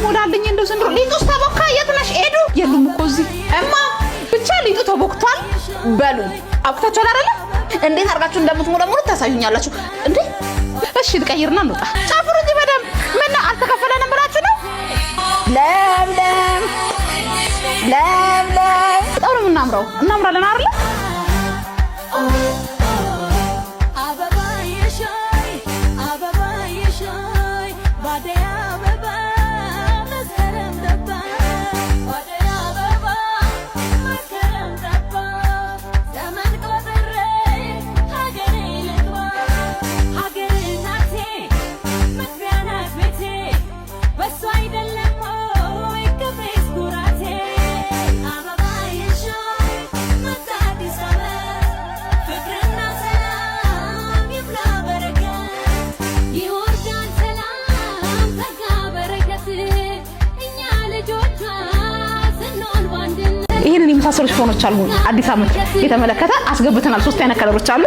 ሞዳልኝ እንደው ዘንድሮ ሊጡስ ተቦካ የት ነሽ ሄዱ የሉም እኮ እዚህ እማ ብቻ ሊጡ ተቦክቷል በሉ አብታችኋል አይደል እንዴት አርጋችሁ እንደምትሞለሙሉ ታሳዩኛላችሁ እንዴ እሺ ልቀይርና እንውጣ ጫፍሩ እንጂ በደም ምን አልተከፈለንም ብላችሁ ነው ለምለም በጣም ነው እናምራለን አይደል ይሄንን የመሳሰሉ ሽፎኖች አሉ አዲስ አመት የተመለከተ አስገብተናል 3 አይነት ከለሮች አሉ